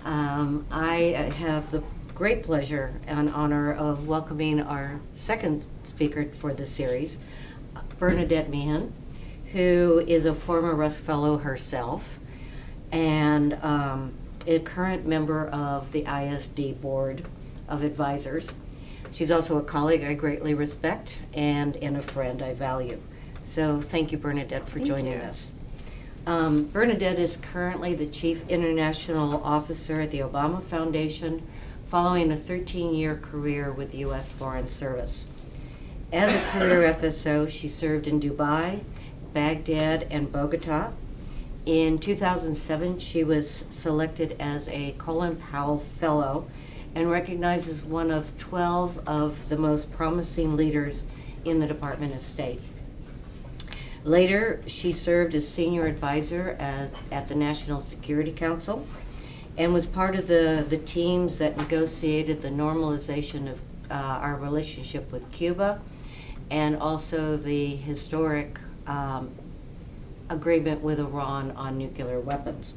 I have the great pleasure and honor of welcoming our second speaker for this series, Bernadette Meehan, who is a former Rusk Fellow herself and a current member of the ISD Board of Advisors. She's also a colleague I greatly respect and a friend I value. So thank you, Bernadette, for joining us. Bernadette is currently the Chief International Officer at the Obama Foundation, following a 13-year career with the U.S. Foreign Service. As a career FSO, she served in Dubai, Baghdad, and Bogota. In 2007, she was selected as a Powell Fellow and recognized as one of 12 of the most promising leaders in the Department of State. Later, she served as senior advisor at the National Security Council and was part of the teams that negotiated the normalization of our relationship with Cuba and also the historic agreement with Iran on nuclear weapons.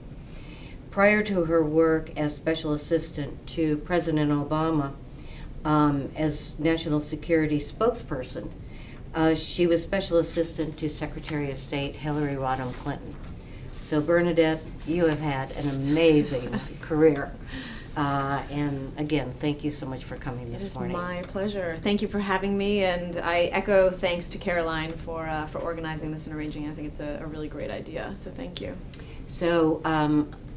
Prior to her work as special assistant to President Obama as national security spokesperson, she was special assistant to Secretary of State Hillary Rodham Clinton. So Bernadette, you have had an amazing career. And again, thank you so much for coming this morning. It is my pleasure. Thank you for having me, and I echo thanks to Caroline for organizing this and arranging it. I think it's a really great idea, so thank you. So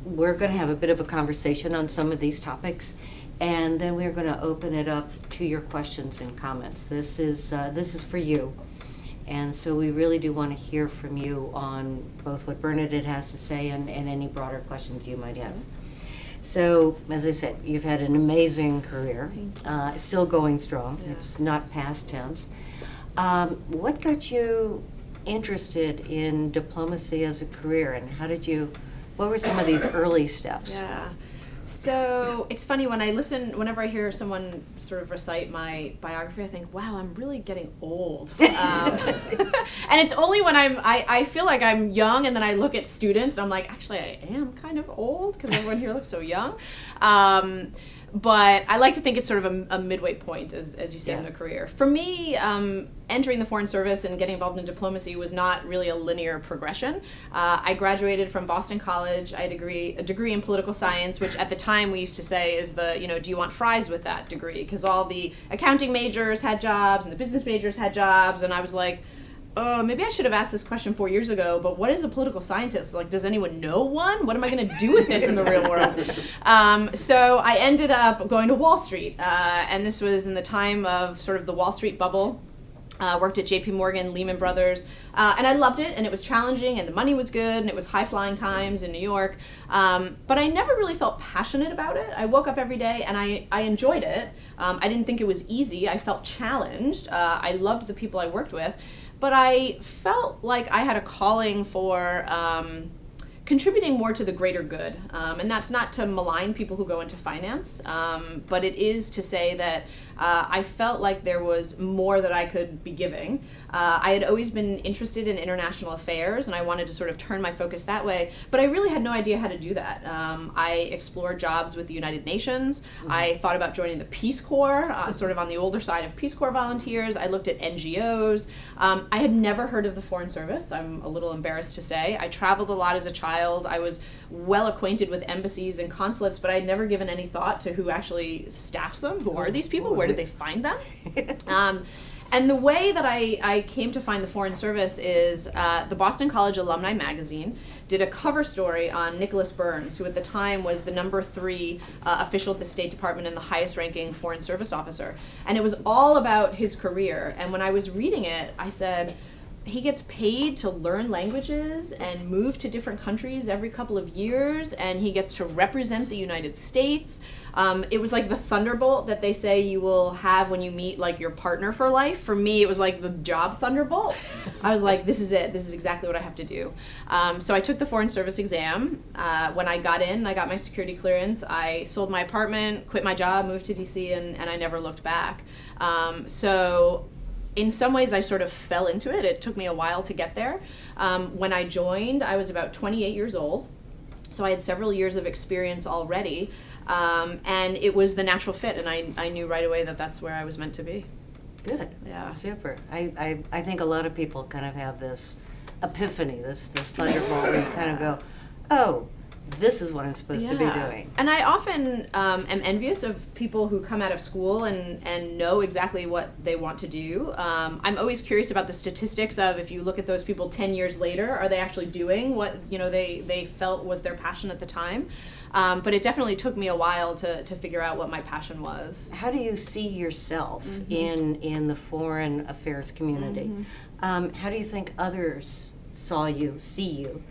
we're going to have a bit of a conversation on some of these topics, and then we're going to open it up to your questions and comments. This is for you, and so we really do want to hear from you on both what Bernadette has to say and any broader questions you might have. So, as I said, you've had an amazing career. It's still going strong. Yeah. It's not past tense. What got you interested in diplomacy as a career, and what were some of these early steps? Yeah. So it's funny whenever I hear someone sort of recite my biography, I think, wow, I'm really getting old. And it's only when I feel like I'm young, and then I look at students and I'm like, actually, I am kind of old because everyone here looks so young. But I like to think it's sort of a midway point, as you say, in the career. For me, entering the Foreign Service and getting involved in diplomacy was not really a linear progression. I graduated from Boston College. I had a degree in political science, which at the time we used to say is do you want fries with that degree? Because all the accounting majors had jobs and the business majors had jobs, and I was like, maybe I should have asked this question 4 years ago, but what is a political scientist? Like, does anyone know one? What am I going to do with this in the real world? So I ended up going to Wall Street, and this was in the time of sort of the Wall Street bubble. Worked at JP Morgan, Lehman Brothers, and I loved it, and it was challenging, and the money was good, and it was high-flying times in New York, but I never really felt passionate about it. I woke up every day, and I enjoyed it. I didn't think it was easy. I felt challenged. I loved the people I worked with, but I felt like I had a calling for contributing more to the greater good. And that's not to malign people who go into finance, but it is to say that I felt like there was more that I could be giving. I had always been interested in international affairs, and I wanted to sort of turn my focus that way, but I really had no idea how to do that. I explored jobs with the United Nations. Mm-hmm. I thought about joining the Peace Corps, sort of on the older side of Peace Corps volunteers. I looked at NGOs. I had never heard of the Foreign Service. I'm a little embarrassed to say. I traveled a lot as a child. I was well acquainted with embassies and consulates, but I'd never given any thought to who actually staffs them. Who are these people? Where did they find them? And the way that I came to find the Foreign Service is the Boston College Alumni Magazine did a cover story on Nicholas Burns, who at the time was the number 3 official at the State Department and the highest ranking Foreign Service officer. And it was all about his career. And when I was reading it, I said, he gets paid to learn languages and move to different countries every couple of years, and he gets to represent the United States. It was like the thunderbolt that they say you will have when you meet like your partner for life. For me, it was like the job thunderbolt. I was like, this is it. This is exactly what I have to do. So I took the Foreign Service exam. When I got in, I got my security clearance. I sold my apartment, quit my job, moved to DC, and I never looked back. So in some ways, I sort of fell into it. It took me a while to get there. When I joined, I was about 28 years old. So I had several years of experience already, and it was the natural fit, and I knew right away that that's where I was meant to be. Good. Yeah. Super. I think a lot of people kind of have this epiphany, this thunderbolt where you kind of go, oh, this is what I'm supposed to be doing. And I often am envious of people who come out of school and know exactly what they want to do. I'm always curious about the statistics of, if you look at those people 10 years later, are they actually doing what they felt was their passion at the time? But it definitely took me a while to figure out what my passion was. How do you see yourself in the foreign affairs community? How do you think others see you?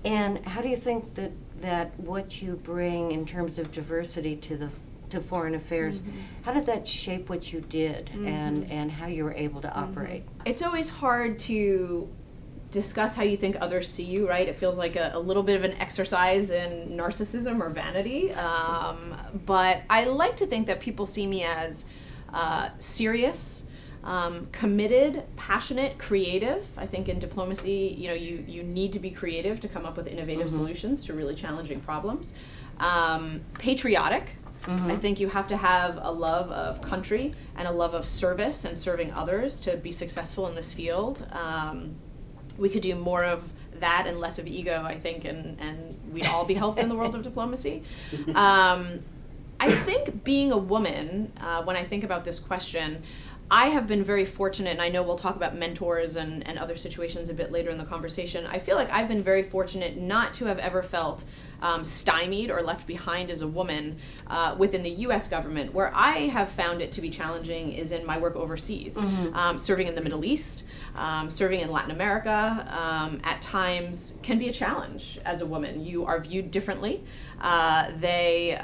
And how do you think that what you bring in terms of diversity to foreign affairs, how did that shape what you did and how you were able to operate? It's always hard to discuss how you think others see you, right? It feels like a little bit of an exercise in narcissism or vanity. But I like to think that people see me as serious, committed, passionate, creative. I think in diplomacy, you need to be creative to come up with innovative solutions to really challenging problems. Patriotic. I think you have to have a love of country and a love of service and serving others to be successful in this field. We could do more of that and less of ego, I think, and we'd all be helped in the world of diplomacy. I think being a woman, when I think about this question, I have been very fortunate, and I know we'll talk about mentors and other situations a bit later in the conversation. I feel like I've been very fortunate not to have ever felt stymied or left behind as a woman within the U.S. government. Where I have found it to be challenging is in my work overseas, serving in the Middle East, serving in Latin America. At times can be a challenge as a woman. You are viewed differently. They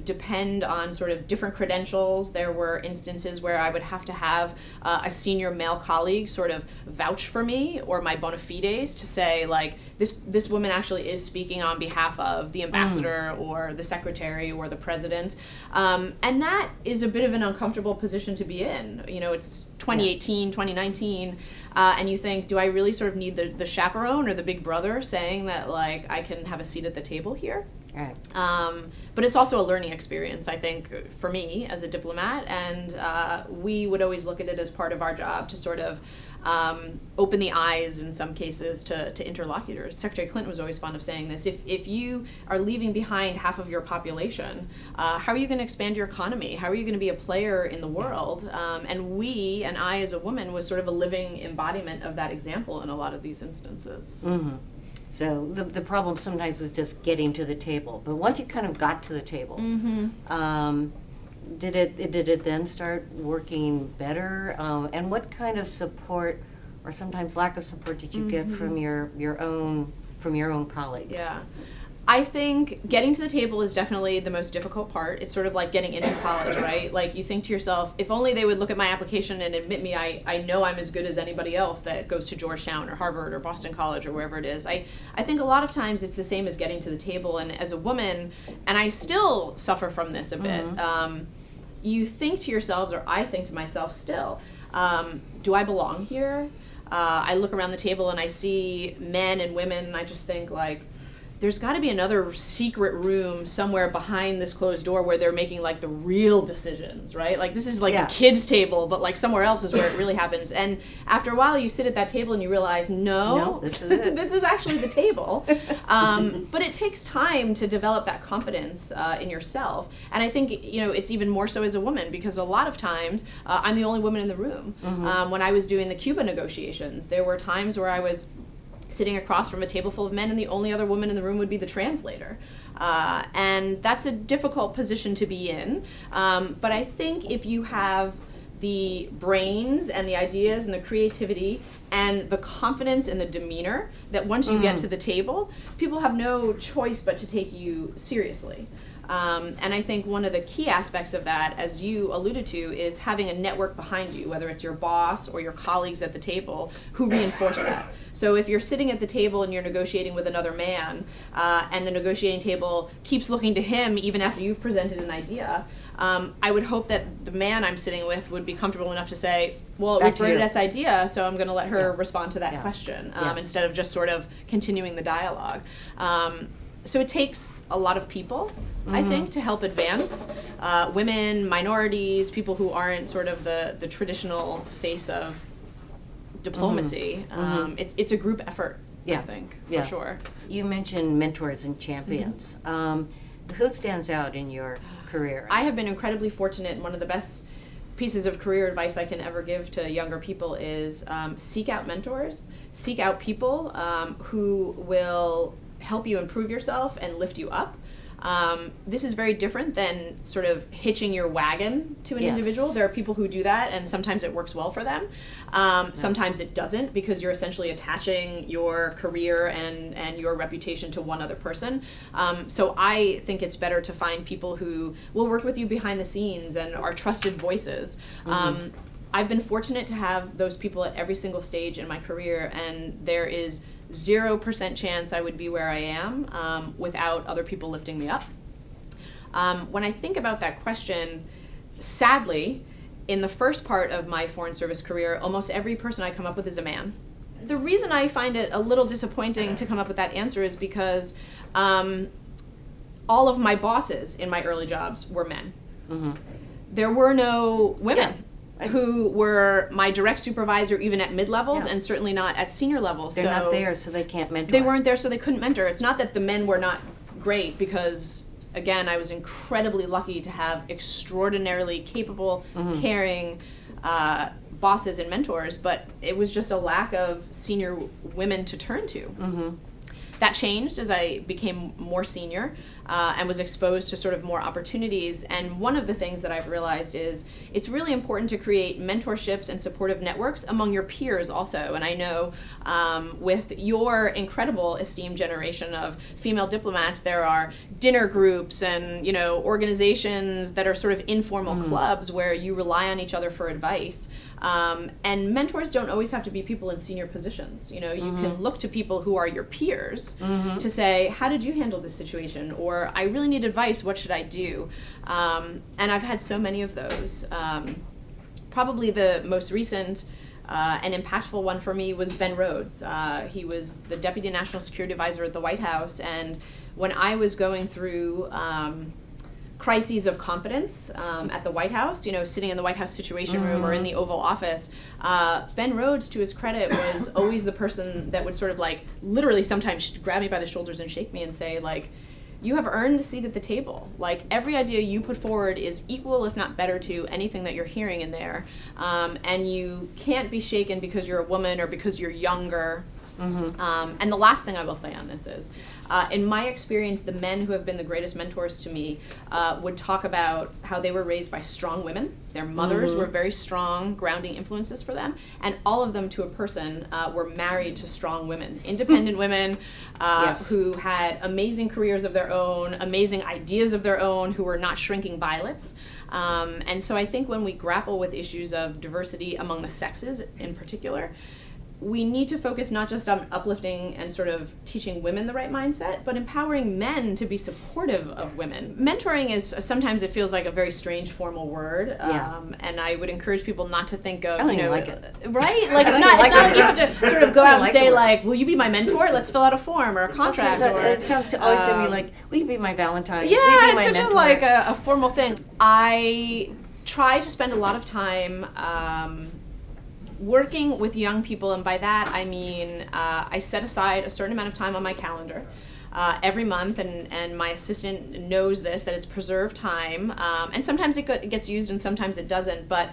depend on sort of different credentials. There were instances where I would have to have a senior male colleague sort of vouch for me or my bona fides to say, like, this woman actually is speaking on behalf of the ambassador or the secretary or the president. And that is a bit of an uncomfortable position to be in. It's 2018, 2019, and you think, do I really sort of need the chaperone or the big brother saying that, like, I can have a seat at the table here? Right. But it's also a learning experience, I think, for me as a diplomat, and we would always look at it as part of our job to sort of open the eyes in some cases to interlocutors. Secretary Clinton was always fond of saying this. If you are leaving behind half of your population, how are you going to expand your economy? How are you going to be a player in the world? And I as a woman was sort of a living embodiment of that example in a lot of these instances. So the problem sometimes was just getting to the table. But once you kind of got to the table, did it then start working better? And what kind of support, or sometimes lack of support, did you get from your own colleagues? Yeah. I think getting to the table is definitely the most difficult part. It's sort of like getting into college, right? Like, you think to yourself, if only they would look at my application and admit me, I know I'm as good as anybody else that goes to Georgetown or Harvard or Boston College or wherever it is. I think a lot of times it's the same as getting to the table. And as a woman, and I still suffer from this a bit, you think to yourselves, or I think to myself still, do I belong here? I look around the table and I see men and women, and I just think, like, there's got to be another secret room somewhere behind this closed door where they're making, like, the real decisions, right? Like, this is like a kid's table, but, like, somewhere else is where it really happens. And after a while, you sit at that table and you realize, no, this is it. This is actually the table. But it takes time to develop that confidence in yourself. And I think, it's even more so as a woman, because a lot of times I'm the only woman in the room. When I was doing the Cuban negotiations, there were times where I was sitting across from a table full of men, and the only other woman in the room would be the translator. And that's a difficult position to be in. But I think if you have the brains and the ideas and the creativity and the confidence and the demeanor, that once you get to the table, people have no choice but to take you seriously. And I think one of the key aspects of that, as you alluded to, is having a network behind you, whether it's your boss or your colleagues at the table who reinforce that. So if you're sitting at the table and you're negotiating with another man, and the negotiating table keeps looking to him even after you've presented an idea, I would hope that the man I'm sitting with would be comfortable enough to say, well, it was Bernadette's idea, so I'm going to let her respond to that question, instead of just sort of continuing the dialogue. So it takes a lot of people, I think, to help advance women, minorities, people who aren't sort of the traditional face of diplomacy. It's a group effort, I think, for sure. You mentioned mentors and champions. Who stands out in your career? I have been incredibly fortunate, and one of the best pieces of career advice I can ever give to younger people is seek out mentors, seek out people who will help you improve yourself and lift you up. This is very different than sort of hitching your wagon to an individual. There are people who do that, and sometimes it works well for them. Sometimes it doesn't, because you're essentially attaching your career and your reputation to one other person. So I think it's better to find people who will work with you behind the scenes and are trusted voices. I've been fortunate to have those people at every single stage in my career, and there is 0% chance I would be where I am without other people lifting me up. When I think about that question, sadly, in the first part of my Foreign Service career, almost every person I come up with is a man. The reason I find it a little disappointing to come up with that answer is because all of my bosses in my early jobs were men. There were no women who were my direct supervisor even at mid-levels, and certainly not at senior levels. They're not there, so they can't mentor. They weren't there, so they couldn't mentor. It's not that the men were not great, because, again, I was incredibly lucky to have extraordinarily capable, caring bosses and mentors, but it was just a lack of senior women to turn to. That changed as I became more senior and was exposed to sort of more opportunities. And one of the things that I've realized is it's really important to create mentorships and supportive networks among your peers also. And I know with your incredible esteemed generation of female diplomats, there are dinner groups and, you know, organizations that are sort of informal clubs where you rely on each other for advice. And mentors don't always have to be people in senior positions. You know, you can look to people who are your peers to say, how did you handle this situation? Or, I really need advice, what should I do? And I've had so many of those. Probably the most recent and impactful one for me was Ben Rhodes. He was the Deputy National Security Advisor at the White House, and when I was going through crises of confidence at the White House, you know, sitting in the White House Situation Room or in the Oval Office, Ben Rhodes, to his credit, was always the person that would sort of like literally sometimes grab me by the shoulders and shake me and say, like, you have earned a seat at the table. Like, every idea you put forward is equal, if not better, to anything that you're hearing in there. And you can't be shaken because you're a woman or because you're younger. And the last thing I will say on this is, in my experience, the men who have been the greatest mentors to me would talk about how they were raised by strong women. Their mothers were very strong, grounding influences for them, and all of them, to a person, were married to strong women, independent women who had amazing careers of their own, amazing ideas of their own, who were not shrinking violets. And so I think when we grapple with issues of diversity among the sexes in particular, we need to focus not just on uplifting and sort of teaching women the right mindset, but empowering men to be supportive of women. Mentoring is, sometimes it feels like a very strange formal word, and I would encourage people not to think of, you know, like it. Right? Like, it's not like you have to sort of go out and say, like, will you be my mentor? Let's fill out a form or a contract. It sounds always to me like, will you be my Valentine? Yeah, will you be my it's such mentor? like a formal thing. I try to spend a lot of time working with young people, and by that I mean I set aside a certain amount of time on my calendar every month, and my assistant knows this, that it's preserved time, and sometimes it gets used and sometimes it doesn't, but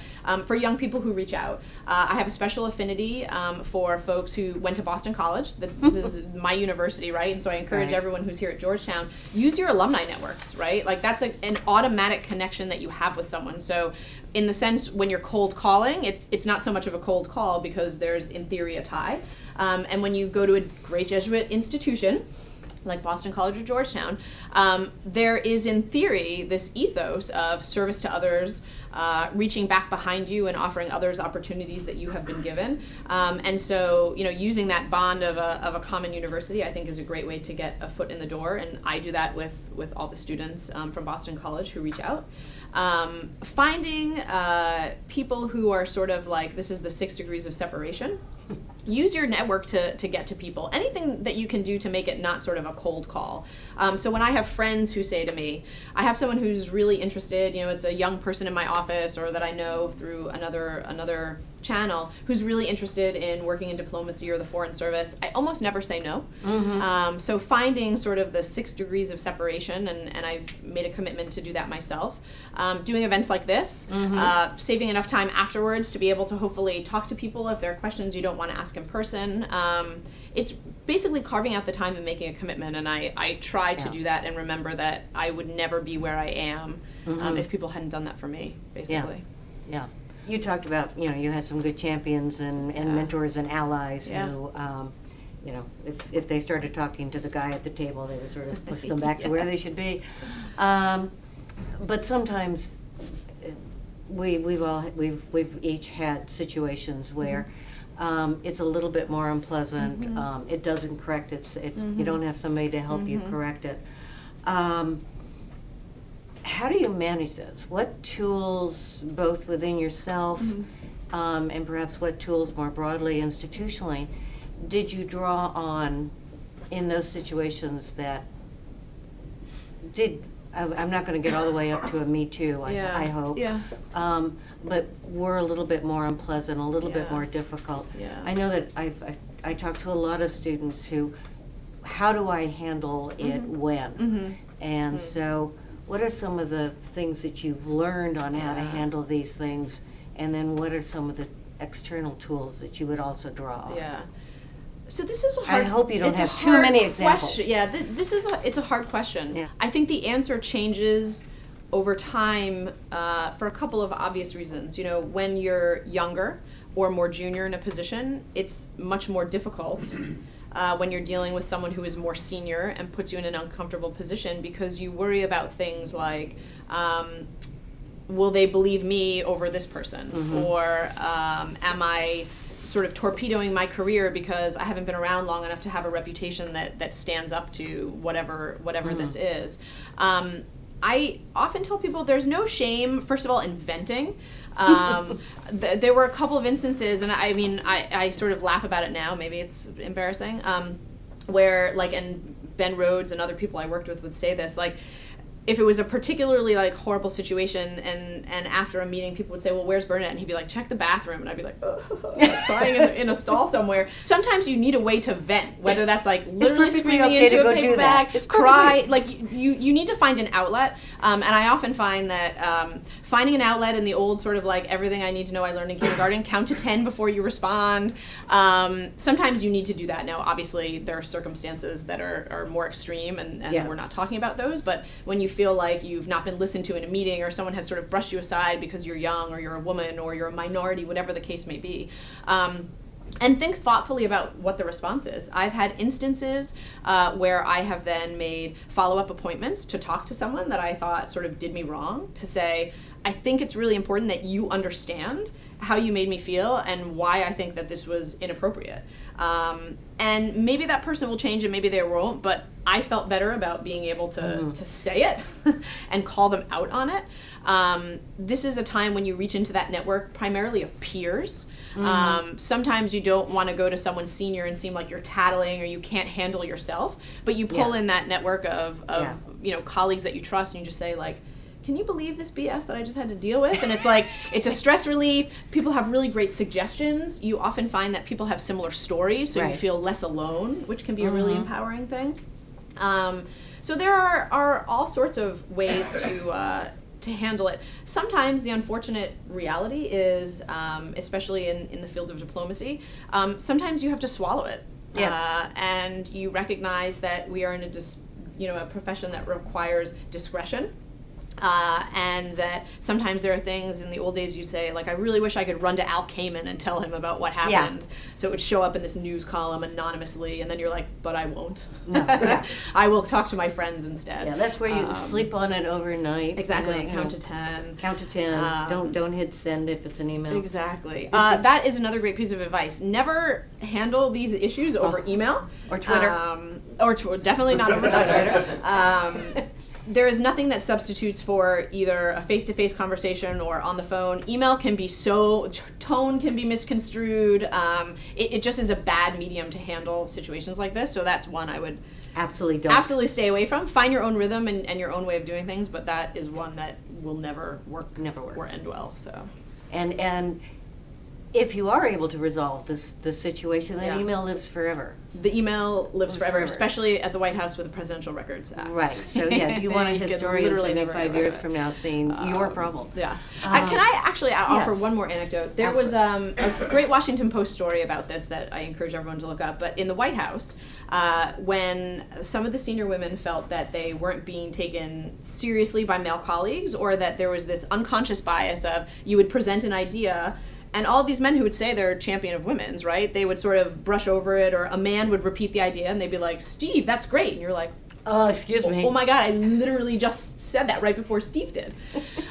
for young people who reach out. I have a special affinity for folks who went to Boston College. This is my university, right? And so I encourage everyone who's here at Georgetown, use your alumni networks, right? Like, that's an automatic connection that you have with someone. So in the sense, when you're cold calling, it's not so much of a cold call because there's, in theory, a tie. And when you go to a great Jesuit institution, like Boston College or Georgetown, there is in theory this ethos of service to others, reaching back behind you and offering others opportunities that you have been given. And so, using that bond of a common university, I think is a great way to get a foot in the door. And I do that with all the students from Boston College who reach out. Finding people who are sort of like, this is the 6 degrees of separation. Use your network to get to people. Anything that you can do to make it not sort of a cold call. So when I have friends who say to me, I have someone who's really interested, it's a young person in my office or that I know through another channel who's really interested in working in diplomacy or the foreign service, I almost never say no. Mm-hmm. So finding sort of the 6 degrees of separation, and I've made a commitment to do that myself. Doing events like this, mm-hmm. Saving enough time afterwards to be able to hopefully talk to people if there are questions you don't want to ask in person. It's basically carving out the time and making a commitment, and I try to do that and remember that I would never be where I am mm-hmm. if people hadn't done that for me, basically. Yeah. You talked about, you had some good champions and mentors and allies who, if they started talking to the guy at the table, they would sort of push them back to where they should be. But sometimes we've each had situations where mm-hmm. It's a little bit more unpleasant. Mm-hmm. It doesn't correct it. Mm-hmm. You don't have somebody to help mm-hmm. you correct it. How do you manage this? What tools, both within yourself mm-hmm. And perhaps what tools more broadly institutionally, did you draw on in those situations that I'm not going to get all the way up to a Me Too, I hope, but were a little bit more unpleasant, a little bit more difficult. Yeah. I know that I talked to a lot of students who, how do I handle it mm-hmm. when? Mm-hmm. And mm-hmm. so what are some of the things that you've learned on how to handle these things, and then what are some of the external tools that you would also draw on? Yeah. So this is a hard. I hope you don't have too many examples. Yeah, it's a hard question. Yeah. I think the answer changes over time for a couple of obvious reasons. When you're younger or more junior in a position, it's much more difficult. When you're dealing with someone who is more senior and puts you in an uncomfortable position because you worry about things like, will they believe me over this person? Mm-hmm. Or am I sort of torpedoing my career because I haven't been around long enough to have a reputation that stands up to whatever mm-hmm. this is? I often tell people there's no shame, first of all, in venting. There were a couple of instances, and I sort of laugh about it now, maybe it's embarrassing, where, and Ben Rhodes and other people I worked with would say this, if it was a particularly horrible situation and after a meeting people would say, well, where's Bernadette? And he'd be like, check the bathroom. And I'd be like, crying in a stall somewhere. Sometimes you need a way to vent, whether that's literally screaming into a paper bag, cry, you need to find an outlet. And I often find that finding an outlet in the old sort of everything I need to know I learned in kindergarten, count to 10 before you respond. Sometimes you need to do that. Now, obviously, there are circumstances that are more extreme and we're not talking about those, but when you feel like you've not been listened to in a meeting or someone has sort of brushed you aside because you're young or you're a woman or you're a minority, whatever the case may be. And think thoughtfully about what the response is. I've had instances where I have then made follow-up appointments to talk to someone that I thought sort of did me wrong, to say, I think it's really important that you understand how you made me feel and why I think that this was inappropriate. And maybe that person will change and maybe they won't, but I felt better about being able to say it and call them out on it. This is a time when you reach into that network primarily of peers. Sometimes you don't want to go to someone senior and seem like you're tattling or you can't handle yourself, but you pull in that network of colleagues that you trust and you just say can you believe this BS that I just had to deal with? And it's it's a stress relief. People have really great suggestions. You often find that people have similar stories, so you feel less alone, which can be a really empowering thing. So there are all sorts of ways to handle it. Sometimes the unfortunate reality is, especially in the field of diplomacy, sometimes you have to swallow it. And you recognize that we are in a profession that requires discretion. And that sometimes there are things in the old days you'd say, like, I really wish I could run to Al Kamen and tell him about what happened. Yeah. So it would show up in this news column anonymously, and then you're like, but I won't. No, yeah. I will talk to my friends instead. Yeah, that's where you sleep on it overnight. Exactly, count to 10. Count to 10. Don't hit send if it's an email. Exactly. That is another great piece of advice. Never handle these issues over email. Or Twitter. Definitely not over Twitter. There is nothing that substitutes for either a face-to-face conversation or on the phone. Email can be tone can be misconstrued. It just is a bad medium to handle situations like this. So that's one I would absolutely stay away from. Find your own rhythm and your own way of doing things, but that is one that will never work. Never works. Or end well. So. And if you are able to resolve this situation, that email lives forever. The email lives forever, especially at the White House with the Presidential Records Act. Right. So you want a historian 75 years from now saying your problem. Yeah. Can I actually offer one more anecdote? There was a great Washington Post story about this that I encourage everyone to look up. But in the White House, when some of the senior women felt that they weren't being taken seriously by male colleagues, or that there was this unconscious bias of you would present an idea, and all these men who would say they're a champion of women's, right? They would sort of brush over it, or a man would repeat the idea, and they'd be like, Steve, that's great. And you're like, excuse me. Oh my God, I literally just said that right before Steve did.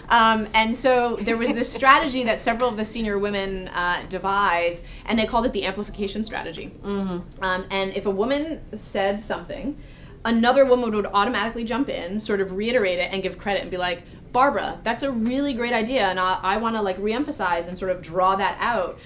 And so there was this strategy that several of the senior women devised, and they called it the amplification strategy. Mm-hmm. And if a woman said something, another woman would automatically jump in, sort of reiterate it, and give credit and be like, Barbara, that's a really great idea, and I want to like reemphasize and sort of draw that out,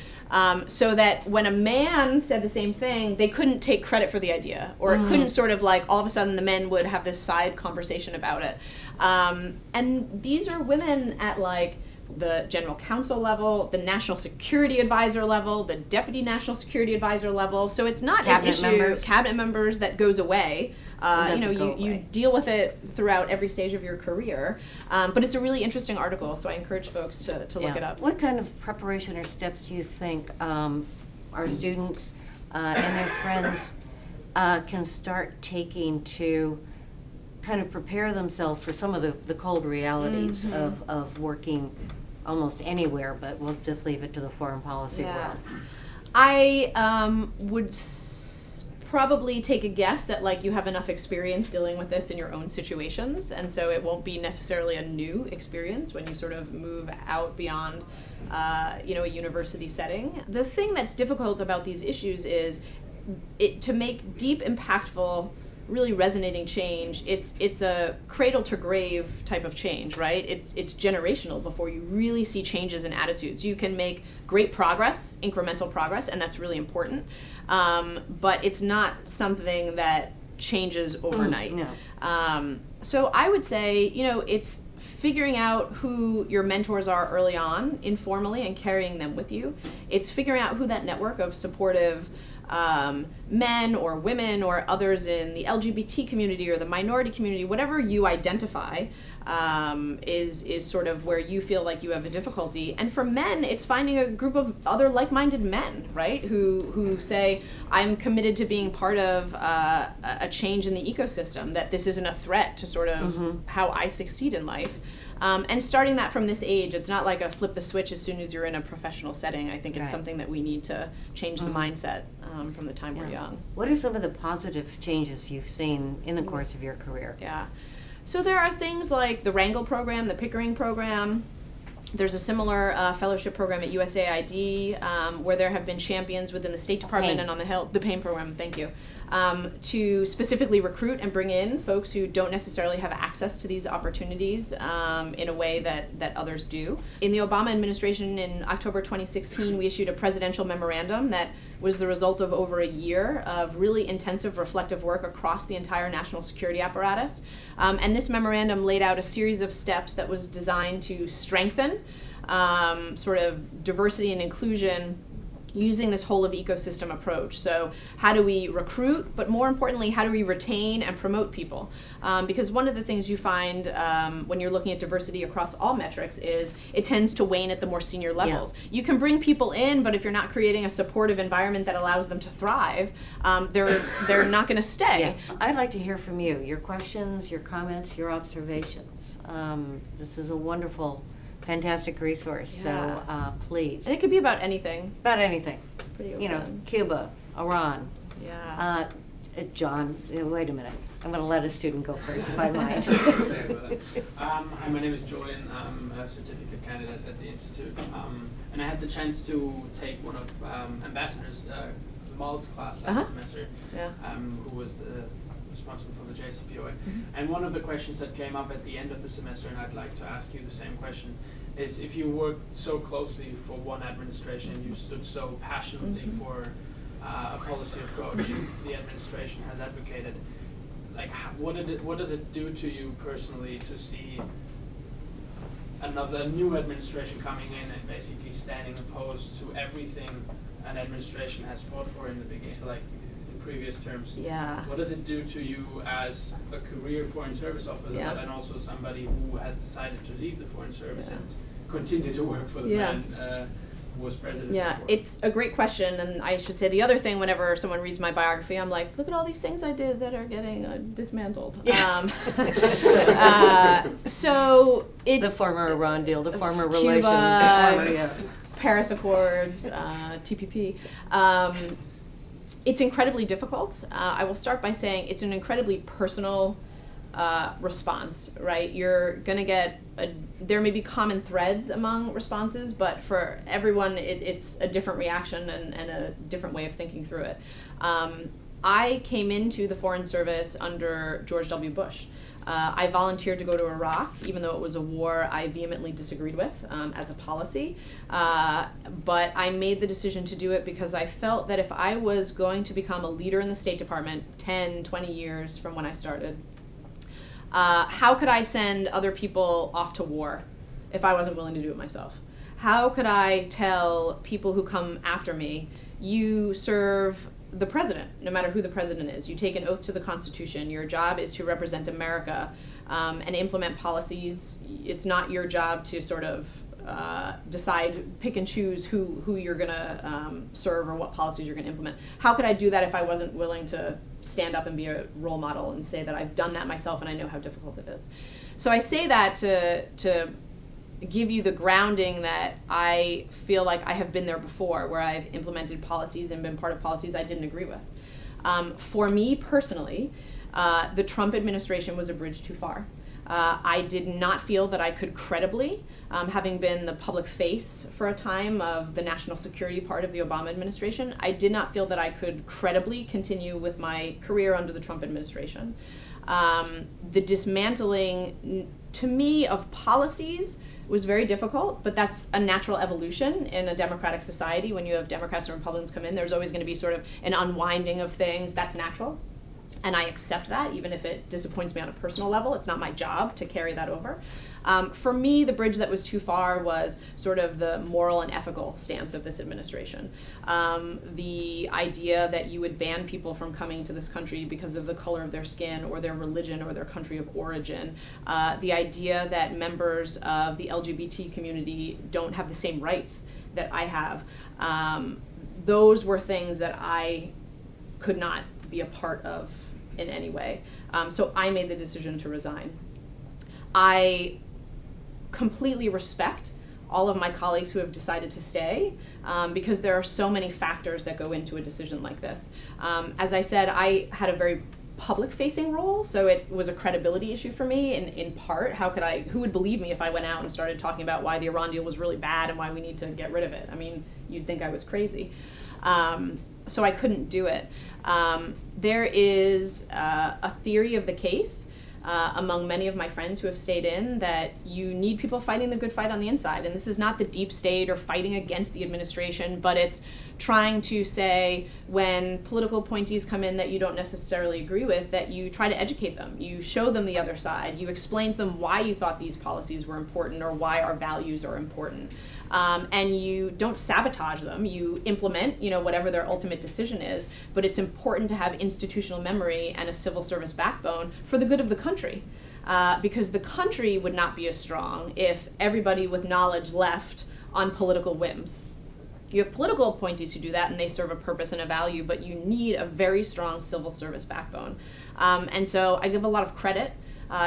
so that when a man said the same thing, they couldn't take credit for the idea, or it couldn't sort of like all of a sudden the men would have this side conversation about it. And these are women at like the general counsel level, the national security advisor level, the deputy national security advisor level. So it's not cabinet members that goes away. You deal with it throughout every stage of your career. But it's a really interesting article, so I encourage folks to look it up. What kind of preparation or steps do you think our students and their friends can start taking to kind of prepare themselves for some of the cold realities of working almost anywhere, but we'll just leave it to the foreign policy world? I would probably take a guess that like you have enough experience dealing with this in your own situations, and so it won't be necessarily a new experience when you sort of move out beyond a university setting. The thing that's difficult about these issues is to make deep, impactful, really resonating change. It's a cradle to grave type of change, right? It's generational before you really see changes in attitudes. You can make great progress, incremental progress, and that's really important. But it's not something that changes overnight. No. So I would say, it's figuring out who your mentors are early on, informally, and carrying them with you. It's figuring out who that network of supportive men or women or others in the LGBT community or the minority community, whatever you identify, is sort of where you feel like you have a difficulty. And for men, it's finding a group of other like-minded men, right, who say, I'm committed to being part of a change in the ecosystem, that this isn't a threat to sort of how I succeed in life. And starting that from this age, it's not like a flip the switch as soon as you're in a professional setting. I think it's something that we need to change the mindset from the time we're young. What are some of the positive changes you've seen in the course of your career? Yeah. So there are things like the Wrangle program, the Pickering program. There's a similar fellowship program at USAID where there have been champions within the State Department and on the Hill. The Payne program, thank you. To specifically recruit and bring in folks who don't necessarily have access to these opportunities in a way that others do. In the Obama administration in October 2016, we issued a presidential memorandum that was the result of over a year of really intensive reflective work across the entire national security apparatus. And this memorandum laid out a series of steps that was designed to strengthen sort of diversity and inclusion using this whole of ecosystem approach. So how do we recruit, but more importantly, how do we retain and promote people? Because one of the things you find when you're looking at diversity across all metrics is it tends to wane at the more senior levels. Yeah. You can bring people in, but if you're not creating a supportive environment that allows them to thrive, they're not going to stay. Yeah. I'd like to hear from you, your questions, your comments, your observations. This is a wonderful, fantastic resource, yeah. So please. And it could be about anything. About anything. Pretty open. You know, Cuba, Iran. Yeah. John, wait a minute. I'm going to let a student go first, if I might. Hi, my name is Julian. I'm a certificate candidate at the Institute. And I had the chance to take one of Ambassador's Walsh class last semester, yeah. Who was responsible for the JCPOA. Mm-hmm. And one of the questions that came up at the end of the semester, and I'd like to ask you the same question, is if you worked so closely for one administration, you stood so passionately mm-hmm. for a policy approach the administration has advocated, like what does it do to you personally to see another new administration coming in and basically standing opposed to everything an administration has fought for in the beginning, like in previous terms? Yeah. What does it do to you as a career foreign service officer, yeah. and also somebody who has decided to leave the foreign service yeah. and continue to work for the yeah. man who was president yeah, before? It's a great question, and I should say the other thing whenever someone reads my biography, I'm like, look at all these things I did that are getting dismantled. Yeah. So it's... The former Iran deal, the former Cuba, relations. Yeah. Paris Accords, TPP. It's incredibly difficult. I will start by saying it's an incredibly personal response, right? You're going to get, there may be common threads among responses, but for everyone it's a different reaction and a different way of thinking through it. I came into the Foreign Service under George W. Bush. I volunteered to go to Iraq, even though it was a war I vehemently disagreed with as a policy. But I made the decision to do it because I felt that if I was going to become a leader in the State Department 10, 20 years from when I started, how could I send other people off to war if I wasn't willing to do it myself? How could I tell people who come after me, you serve the president, no matter who the president is. You take an oath to the Constitution. Your job is to represent America and implement policies. It's not your job to sort of decide, pick and choose who you're going to serve or what policies you're going to implement. How could I do that if I wasn't willing to stand up and be a role model and say that I've done that myself and I know how difficult it is? So I say that to give you the grounding that I feel like I have been there before, where I've implemented policies and been part of policies I didn't agree with. For me personally, the Trump administration was a bridge too far. I did not feel that I could credibly, having been the public face for a time of the national security part of the Obama administration, I did not feel that I could credibly continue with my career under the Trump administration. The dismantling, to me, of policies was very difficult, but that's a natural evolution in a democratic society. When you have Democrats and Republicans come in, there's always going to be sort of an unwinding of things. That's natural. And I accept that, even if it disappoints me on a personal level. It's not my job to carry that over. For me, the bridge that was too far was sort of the moral and ethical stance of this administration. The idea that you would ban people from coming to this country because of the color of their skin or their religion or their country of origin. The idea that members of the LGBT community don't have the same rights that I have. Those were things that I could not be a part of in any way. So I made the decision to resign. I completely respect all of my colleagues who have decided to stay because there are so many factors that go into a decision like this. As I said, I had a very public-facing role, so it was a credibility issue for me in part. Who would believe me if I went out and started talking about why the Iran deal was really bad and why we need to get rid of it? I mean, you'd think I was crazy. So I couldn't do it. There is a theory of the case among many of my friends who have stayed in, that you need people fighting the good fight on the inside. And this is not the deep state or fighting against the administration, but it's trying to say, when political appointees come in that you don't necessarily agree with, that you try to educate them. You show them the other side. You explain to them why you thought these policies were important or why our values are important. And you don't sabotage them. You implement, whatever their ultimate decision is. But it's important to have institutional memory and a civil service backbone for the good of the country. Because the country would not be as strong if everybody with knowledge left on political whims. You have political appointees who do that, and they serve a purpose and a value, but you need a very strong civil service backbone. And so I give a lot of credit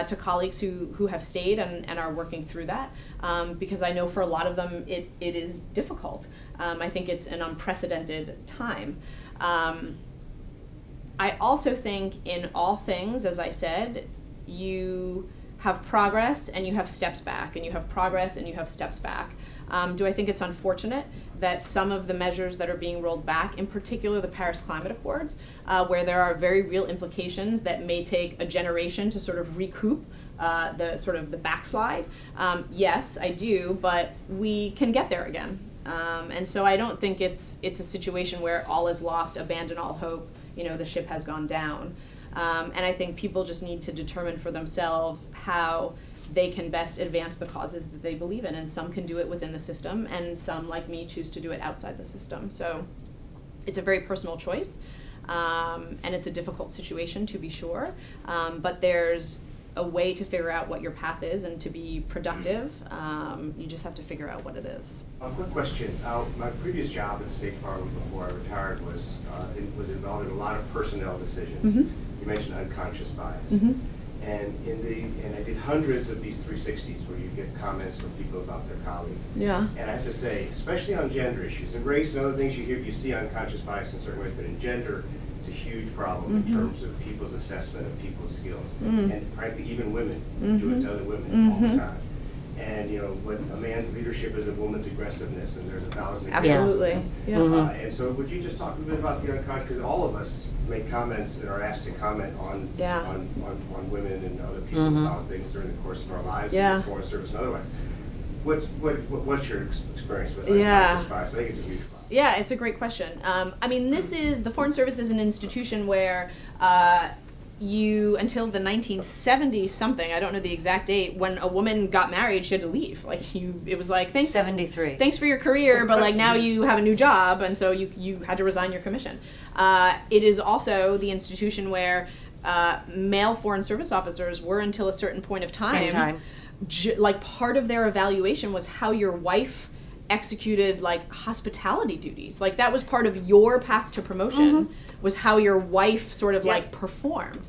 to colleagues who have stayed and are working through that, because I know for a lot of them it is difficult. I think it's an unprecedented time. I also think in all things, as I said, you have progress and you have steps back, and you have progress and you have steps back. Do I think it's unfortunate that some of the measures that are being rolled back, in particular the Paris Climate Accords, where there are very real implications that may take a generation to sort of recoup the backslide? Yes, I do, but we can get there again. And so I don't think it's a situation where all is lost, abandon all hope, the ship has gone down. And I think people just need to determine for themselves how they can best advance the causes that they believe in, and some can do it within the system, and some, like me, choose to do it outside the system. So it's a very personal choice, and it's a difficult situation, to be sure, but there's a way to figure out what your path is, and to be productive, you just have to figure out what it is. A quick question. My previous job at the State Department before I retired was involved in a lot of personnel decisions. Mm-hmm. You mentioned unconscious bias. Mm-hmm. And I did hundreds of these 360s where you get comments from people about their colleagues. Yeah. And I have to say, especially on gender issues, and race and other things you see unconscious bias in certain ways, but in gender, it's a huge problem in terms of people's assessment of people's skills. And frankly, even women do it to other women all the time. And when a man's leadership is a woman's aggressiveness, and there's 1,000 examples. Absolutely. Yeah. And so would you just talk a bit about the unconscious, because all of us make comments and are asked to comment on women and other people about things during the course of our lives, in the foreign service and otherwise. What's your experience with unconscious bias? I think it's a huge problem. Yeah, it's a great question. The Foreign Service is an institution where until the 1970s something, I don't know the exact date, when a woman got married, she had to leave. It was like, thanks 73. Thanks for your career, but now you have a new job, and so you had to resign your commission. It is also the institution where male Foreign Service officers were, until a certain point of time. Part of their evaluation was how your wife executed hospitality duties. That was part of your path to promotion, was how your wife sort of performed.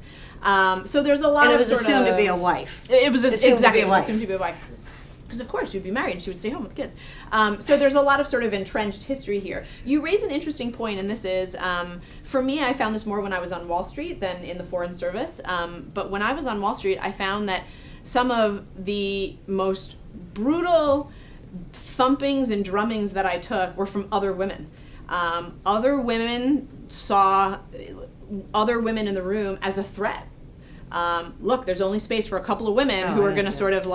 So there's a lot of, and it was assumed to be a wife. It was assumed to be a wife. Because of course she'd be married and she would stay home with kids. So there's a lot of sort of entrenched history here. You raise an interesting point, and this is, for me, I found this more when I was on Wall Street than in the Foreign Service. But when I was on Wall Street, I found that some of the most brutal thumpings and drummings that I took were from other women. Other women saw other women in the room as a threat. Look, there's only space for a couple of women who are going to sort of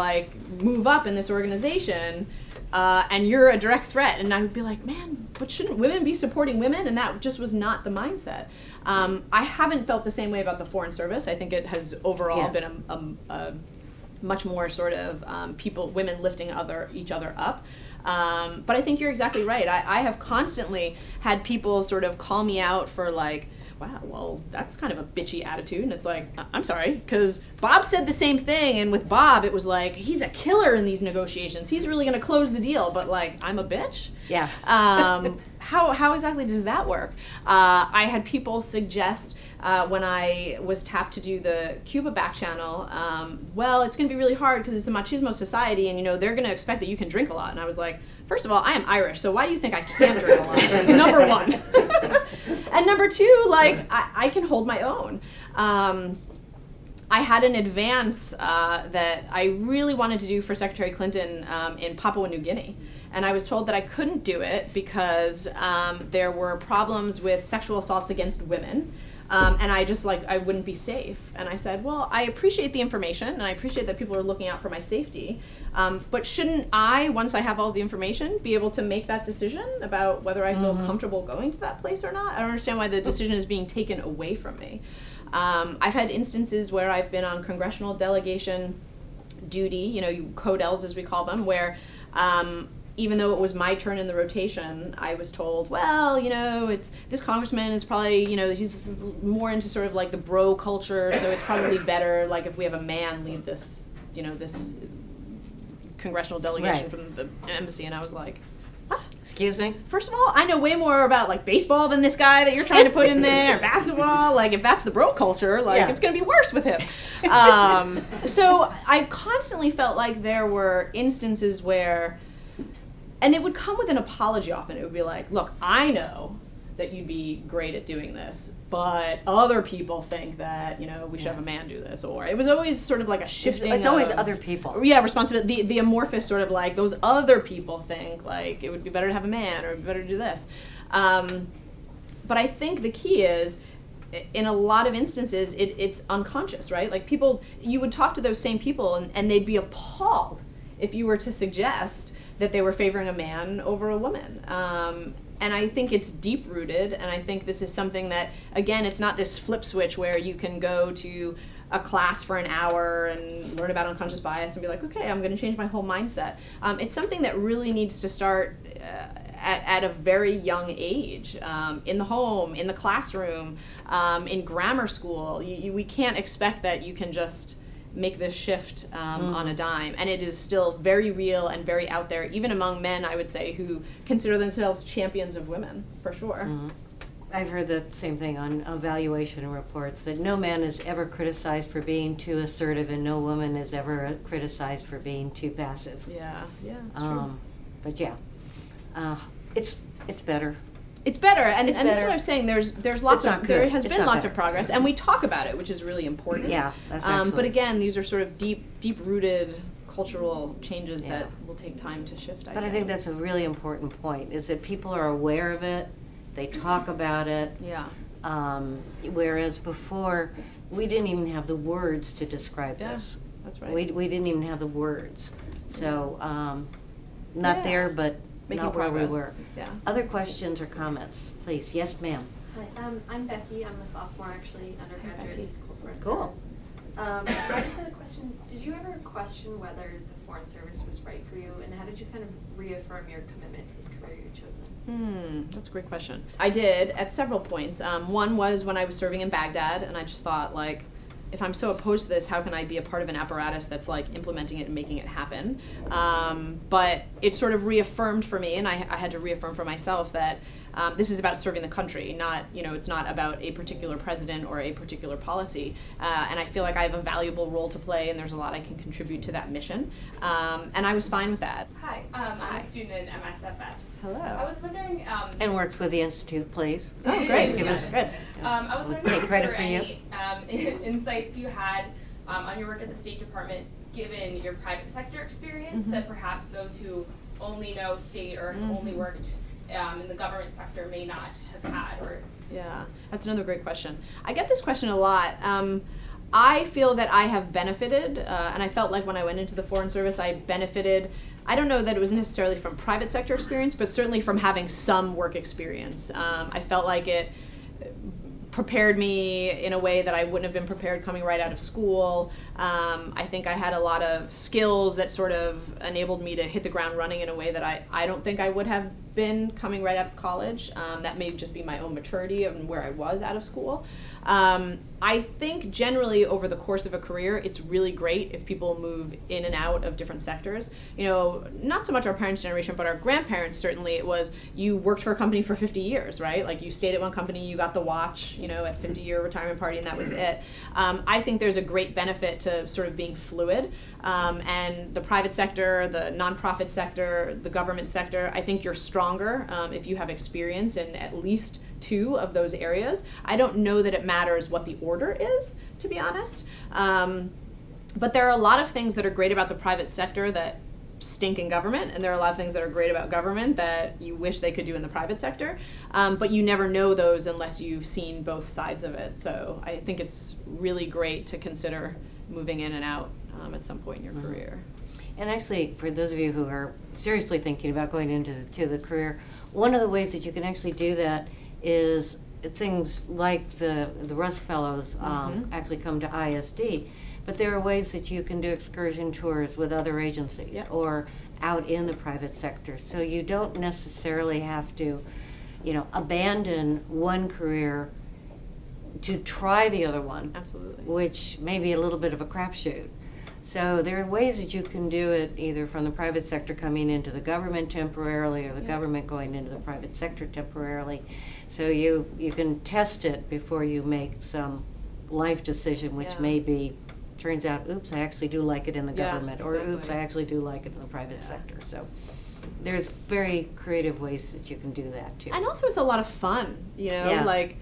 move up in this organization, and you're a direct threat. And I would be like, man, but shouldn't women be supporting women? And that just was not the mindset. I haven't felt the same way about the Foreign Service. I think it has overall been a much more sort of women lifting each other up. But I think you're exactly right. I have constantly had people sort of call me out for wow, well, that's kind of a bitchy attitude. And it's I'm sorry, because Bob said the same thing. And with Bob, it was he's a killer in these negotiations. He's really going to close the deal. But I'm a bitch? Yeah. How exactly does that work? I had people suggest, when I was tapped to do the Cuba back channel, well, it's going to be really hard because it's a machismo society, and they're going to expect that you can drink a lot. And I was like, first of all, I am Irish, so why do you think I can't drink a lot? Number one. And number two, I can hold my own. I had an advance that I really wanted to do for Secretary Clinton in Papua New Guinea. And I was told that I couldn't do it because there were problems with sexual assaults against women. And I just I wouldn't be safe. And I said, well, I appreciate the information and I appreciate that people are looking out for my safety. But shouldn't I, once I have all the information, be able to make that decision about whether I feel comfortable going to that place or not? I don't understand why the decision is being taken away from me. I've had instances where I've been on congressional delegation duty, CODELs as we call them, where even though it was my turn in the rotation, I was told, well, it's this congressman is probably, he's more into sort of the bro culture, so it's probably better if we have a man lead this, this congressional delegation from the embassy. And I was like, what? Excuse me? First of all, I know way more about baseball than this guy that you're trying to put in there, or basketball. If that's the bro culture, it's going to be worse with him. So I constantly felt like there were instances where, and it would come with an apology often. It would be like, look, I know that you'd be great at doing this, but other people think that, we should have a man do this. Or it was always sort of a shifting. It's always other people. Yeah, responsibility. The amorphous sort of those other people think it would be better to have a man or it would be better to do this. But I think the key is, in a lot of instances, it's unconscious, right? People, you would talk to those same people and they'd be appalled if you were to suggest that they were favoring a man over a woman. And I think it's deep-rooted, and I think this is something that, again, it's not this flip switch where you can go to a class for an hour and learn about unconscious bias and be like, okay, I'm going to change my whole mindset. It's something that really needs to start at a very young age, in the home, in the classroom, in grammar school. We can't expect that you can just make this shift on a dime. And it is still very real and very out there, even among men, I would say, who consider themselves champions of women, for sure. I've heard the same thing on evaluation reports, that no man is ever criticized for being too assertive and no woman is ever criticized for being too passive. Yeah, it's true. But yeah, it's better. It's better, and It's that's better. what I'm saying. There's lots not of good. there has It's been not lots of better. progress, and we talk about it, which is really important. Yeah, that's excellent. But again, these are sort of deep rooted cultural changes Yeah. that will take time to shift. But I think that's a really important point, is that people are aware of it, they talk about it. Yeah. Whereas before, we didn't even have the words to describe Yeah, this. that's right. We didn't even have the words. So, not Yeah. there, but Making not where we progress. were. Yeah. Other questions or comments, please? Yes, ma'am. Hi, I'm Becky. I'm a sophomore, actually, undergraduate Becky. in School of Foreign Cool. Service. I just had a question. Did you ever question whether the Foreign Service was right for you, and how did you kind of reaffirm your commitment to this career you've chosen? That's a great question. I did at several points. One was when I was serving in Baghdad, and I just thought, if I'm so opposed to this, how can I be a part of an apparatus that's implementing it and making it happen? But it sort of reaffirmed for me, and I had to reaffirm for myself that this is about serving the country, not, it's not about a particular president or a particular policy. And I feel like I have a valuable role to play, and there's a lot I can contribute to that mission. And I was fine with that. Hi, I'm a student in MSFS. Hello. I was wondering, And works with the Institute, please. Oh, great. Give us Good. I was We'll wondering take if credit there for were any insights you had on your work at the State Department, given your private sector experience, that perhaps those who only know state or have only worked in the government sector may not have had, or Yeah, that's another great question. I get this question a lot. I feel that I have benefited, and I felt like when I went into the Foreign Service, I benefited. I don't know that it was necessarily from private sector experience, but certainly from having some work experience. I felt like it prepared me in a way that I wouldn't have been prepared coming right out of school. I think I had a lot of skills that sort of enabled me to hit the ground running in a way that I don't think I would have been coming right out of college. That may just be my own maturity and where I was out of school. I think generally over the course of a career, it's really great if people move in and out of different sectors. Not so much our parents' generation, but our grandparents, certainly it was, you worked for a company for 50 years, right? You stayed at one company, you got the watch, at 50-year retirement party, and that was it. I think there's a great benefit to sort of being fluid. And the private sector, the nonprofit sector, the government sector, I think you're stronger if you have experience in at least 2 of those areas. I don't know that it matters what the order is, to be honest. But there are a lot of things that are great about the private sector that stink in government, and there are a lot of things that are great about government that you wish they could do in the private sector, but you never know those unless you've seen both sides of it. So I think it's really great to consider moving in and out at some point in your career. And actually, for those of you who are seriously thinking about going into the career, one of the ways that you can actually do that is things like the Rusk Fellows actually come to ISD, but there are ways that you can do excursion tours with other agencies or out in the private sector. So you don't necessarily have to, abandon one career to try the other one. Absolutely. Which may be a little bit of a crapshoot. So there are ways that you can do it either from the private sector coming into the government temporarily or the government going into the private sector temporarily. So you can test it before you make some life decision, which may be, turns out, oops, I actually do like it in the government, or oops, I actually do like it in the private sector. So there's very creative ways that you can do that too. And also it's a lot of fun, like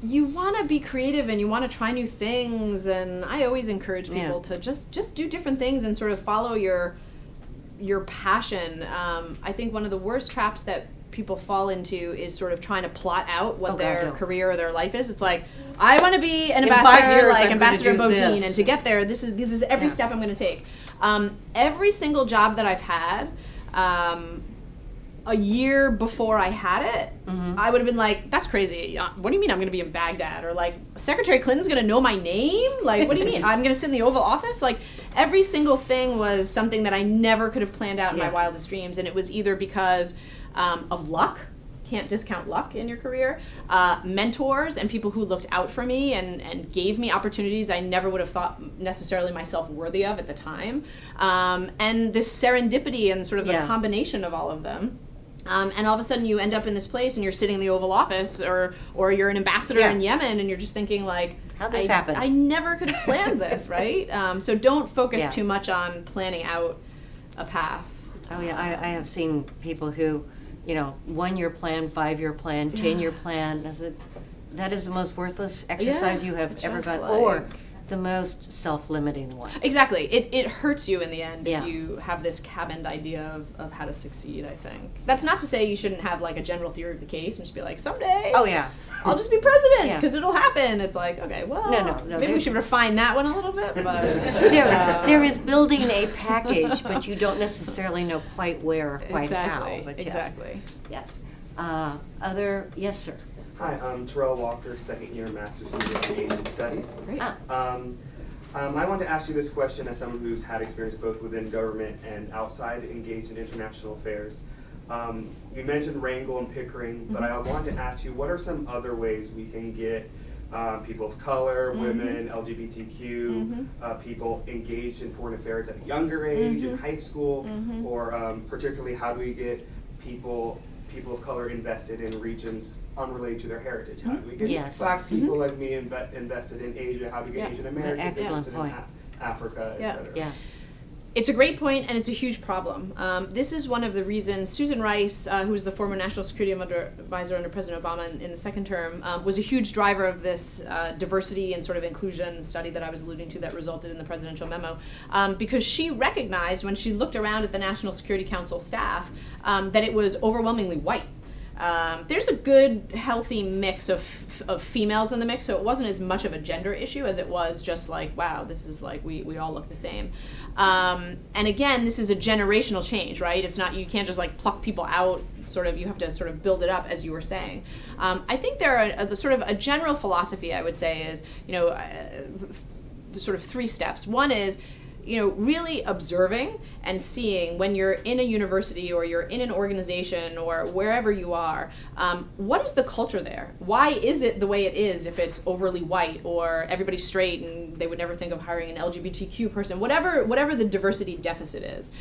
you want to be creative and you want to try new things, and I always encourage people to just do different things and sort of follow your passion. I think one of the worst traps that people fall into is sort of trying to plot out what their career or their life is. It's like, I want to be an ambassador, like Ambassador Bodine, and to get there, this is every step I'm going to take. Every single job that I've had, a year before I had it, I would have been like, that's crazy. What do you mean I'm going to be in Baghdad? Or like, Secretary Clinton's going to know my name? Like, what do you mean? I'm going to sit in the Oval Office? Like, every single thing was something that I never could have planned out in my wildest dreams. And it was either because of luck, can't discount luck in your career, mentors and people who looked out for me and gave me opportunities I never would have thought necessarily myself worthy of at the time, and this serendipity and sort of the combination of all of them. And all of a sudden you end up in this place and you're sitting in the Oval Office or you're an ambassador in Yemen and you're just thinking like, how'd this happen? I never could have planned this, right? So don't focus too much on planning out a path. Oh yeah, I have seen people who, 1 year plan, 5 year plan, 10-year plan. That is the most worthless exercise you have ever done, or the most self-limiting one. Exactly. It hurts you in the end if you have this cabined idea of how to succeed, I think. That's not to say you shouldn't have like a general theory of the case and just be like, someday I'll just be president because it'll happen. It's like, okay, well, no, maybe we should refine that one a little bit. But there is building a package, but you don't necessarily know quite where or quite how. But yes. Yes, sir. Hi, I'm Terrell Walker, second year Master's student in Asian Studies. Great. I wanted to ask you this question as someone who's had experience both within government and outside engaged in international affairs. You mentioned Wrangell and Pickering, but I wanted to ask you, what are some other ways we can get people of color, women, LGBTQ, people engaged in foreign affairs at a younger age, in high school, or particularly how do we get people of color invested in regions unrelated to their heritage? How do we get black people like me invested in Asia? How do we get Asian Americans invested in Africa, et cetera? Yeah. It's a great point, and it's a huge problem. This is one of the reasons Susan Rice, who was the former National Security Advisor under President Obama in the second term, was a huge driver of this diversity and sort of inclusion study that I was alluding to that resulted in the presidential memo, because she recognized when she looked around at the National Security Council staff that it was overwhelmingly white. There's a good, healthy mix of females in the mix, so it wasn't as much of a gender issue as it was just like, wow, this is like, we all look the same. And again, this is a generational change, right? It's not, you can't just like pluck people out, sort of, you have to sort of build it up, as you were saying. I think there are sort of a general philosophy, I would say, is, sort of 3 steps. One is, really observing and seeing when you're in a university or you're in an organization or wherever you are, what is the culture there? Why is it the way it is if it's overly white or everybody's straight and they would never think of hiring an LGBTQ person, whatever the diversity deficit is.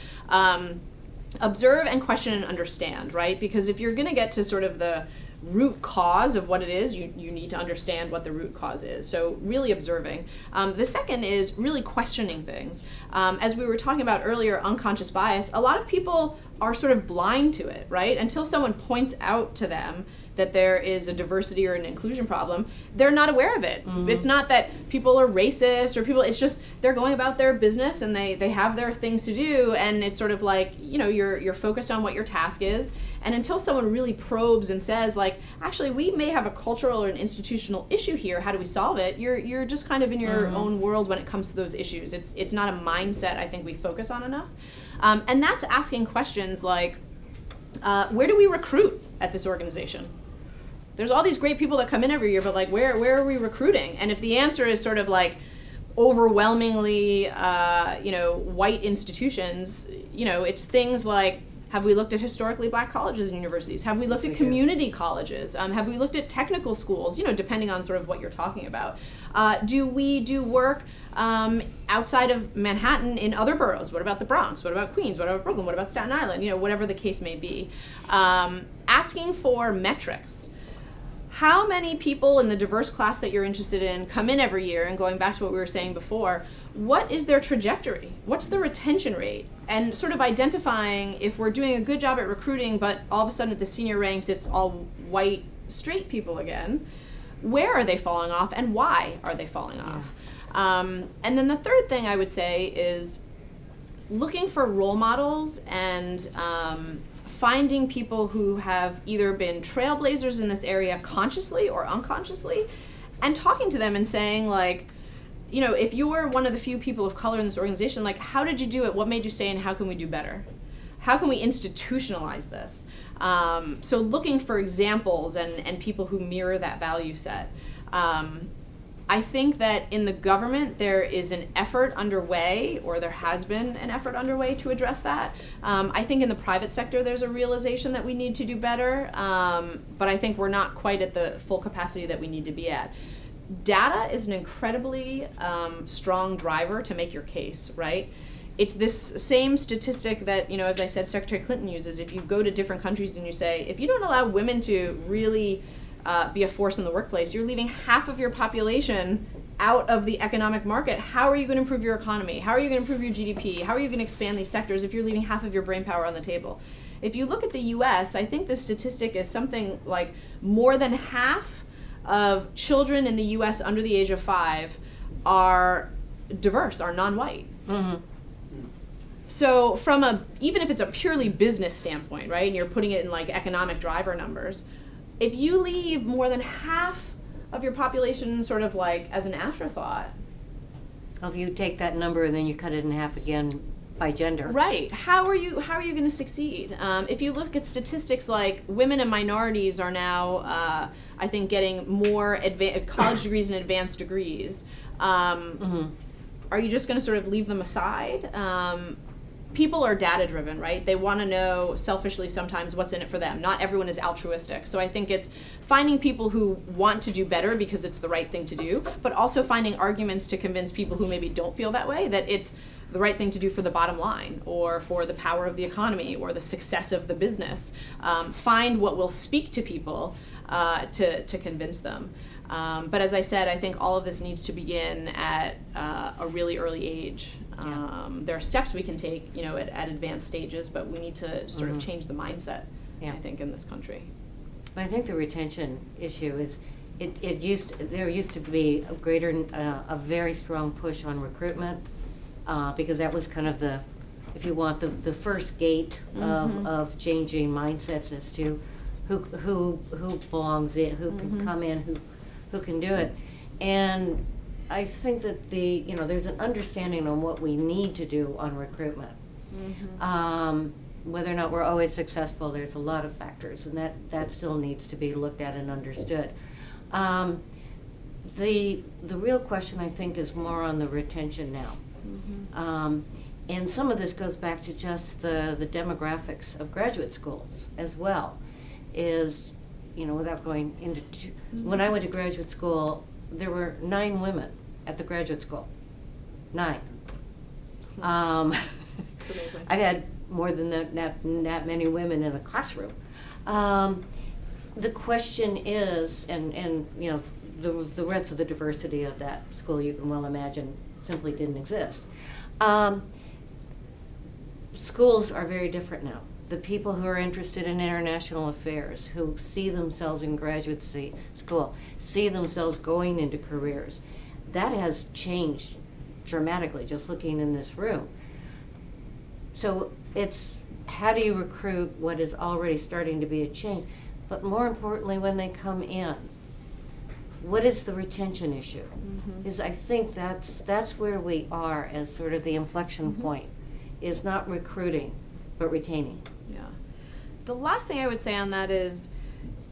Observe and question and understand, right? Because if you're going to get to sort of the root cause of what it is, you need to understand what the root cause is. So really observing. The second is really questioning things. As we were talking about earlier, unconscious bias, a lot of people are sort of blind to it, right? Until someone points out to them that there is a diversity or an inclusion problem, they're not aware of it. It's not that people are racist or people, it's just they're going about their business and they have their things to do, and it's sort of like, you're focused on what your task is, and until someone really probes and says like, actually we may have a cultural or an institutional issue here, how do we solve it, you're just kind of in your own world when it comes to those issues. It's not a mindset I think we focus on enough. And that's asking questions like, where do we recruit at this organization? There's all these great people that come in every year, but like, where are we recruiting? And if the answer is sort of like overwhelmingly, white institutions, it's things like, have we looked at historically black colleges and universities? Have we looked at community colleges? Have we looked at technical schools, depending on sort of what you're talking about? Do we do work outside of Manhattan in other boroughs? What about the Bronx? What about Queens? What about Brooklyn? What about Staten Island? Whatever the case may be. Asking for metrics. How many people in the diverse class that you're interested in come in every year? And going back to what we were saying before, what is their trajectory? What's the retention rate? And sort of identifying if we're doing a good job at recruiting, but all of a sudden at the senior ranks, it's all white, straight people again. Where are they falling off, and why are they falling off? And then the third thing I would say is looking for role models and finding people who have either been trailblazers in this area consciously or unconsciously, and talking to them and saying like, if you were one of the few people of color in this organization, like, how did you do it? What made you stay, and how can we do better? How can we institutionalize this? So looking for examples and people who mirror that value set. I think that in the government there is an effort underway, or there has been an effort underway to address that. I think in the private sector there's a realization that we need to do better, but I think we're not quite at the full capacity that we need to be at. Data is an incredibly strong driver to make your case, right? It's this same statistic that, as I said, Secretary Clinton uses. If you go to different countries and you say, if you don't allow women to really be a force in the workplace, you're leaving half of your population out of the economic market. How are you going to improve your economy? How are you going to improve your GDP? How are you going to expand these sectors if you're leaving half of your brainpower on the table? If you look at the US, I think the statistic is something like more than half of children in the US under the age of 5 are diverse, are non-white. So from even if it's a purely business standpoint, right, and you're putting it in like economic driver numbers, if you leave more than half of your population sort of like as an afterthought. Well, if you take that number and then you cut it in half again by gender. Right. How are you going to succeed? If you look at statistics like women and minorities are now, I think, getting more college degrees and advanced degrees. Are you just going to sort of leave them aside? People are data driven, right? They want to know selfishly sometimes what's in it for them. Not everyone is altruistic. So I think it's finding people who want to do better because it's the right thing to do, but also finding arguments to convince people who maybe don't feel that way that it's the right thing to do for the bottom line or for the power of the economy or the success of the business. Find what will speak to people to convince them. But as I said, I think all of this needs to begin at a really early age. There are steps we can take, at advanced stages, but we need to sort of change the mindset, I think, in this country. I think the retention issue is, there used to be a very strong push on recruitment, because that was kind of if you want, the first gate of changing mindsets as to who belongs in, who can come in, who can do it. And I think that there's an understanding on what we need to do on recruitment. Whether or not we're always successful, there's a lot of factors, and that still needs to be looked at and understood. The real question, I think, is more on the retention now. And some of this goes back to just the demographics of graduate schools as well. Without going into when I went to graduate school, there were 9 women at the graduate school. 9. I've had more than that many women in a classroom. The question is, and the rest of the diversity of that school, you can well imagine, simply didn't exist. Schools are very different now. the people who are interested in international affairs, who see themselves in graduate school, see themselves going into careers. That has changed dramatically, just looking in this room. So it's how do you recruit what is already starting to be a change? But more importantly, when they come in, what is the retention issue? Because I think that's where we are as sort of the inflection point, is not recruiting, but retaining. Yeah. The last thing I would say on that is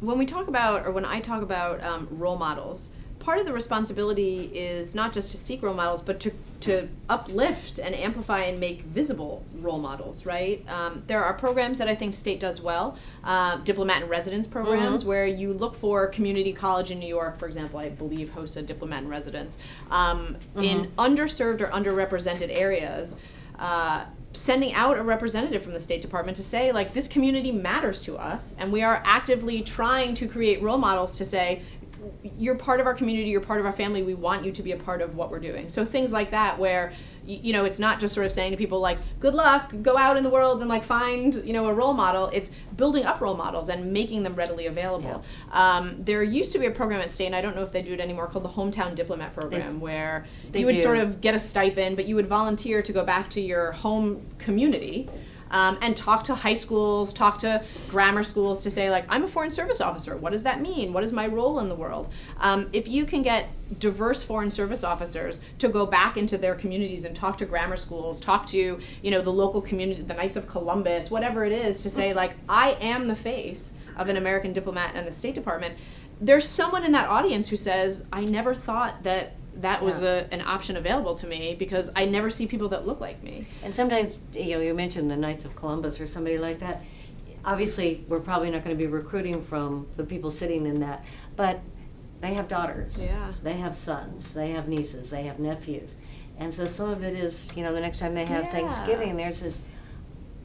when we talk about, or when I talk about role models, part of the responsibility is not just to seek role models, but to uplift and amplify and make visible role models, right? There are programs that I think state does well, diplomat in residence programs, where you look for community college in New York, for example, I believe hosts a diplomat in residence. In underserved or underrepresented areas, sending out a representative from the State Department to say, like, this community matters to us, and we are actively trying to create role models to say, you're part of our community, you're part of our family, we want you to be a part of what we're doing. So things like that where, you know, it's not just sort of saying to people like, good luck, go out in the world and like find, you know, a role model. It's building up role models and making them readily available. Yeah. There used to be a program at State, and I don't know if they do it anymore, called the Hometown Diplomat Program, where you would sort of get a stipend, but you would volunteer to go back to your home community and talk to high schools, talk to grammar schools to say, like, I'm a foreign service officer. What does that mean? What is my role in the world? If you can get diverse foreign service officers to go back into their communities and talk to grammar schools, talk to, you know, the local community, the Knights of Columbus, whatever it is, to say, like, I am the face of an American diplomat and the State Department, there's someone in that audience who says, I never thought that was an option available to me, because I never see people that look like me. And sometimes, you know, you mentioned the Knights of Columbus or somebody like that. Obviously, we're probably not going to be recruiting from the people sitting in that, but they have daughters. Yeah. They have sons. They have nieces. They have nephews. And so some of it is, you know, the next time they have Thanksgiving, there's this,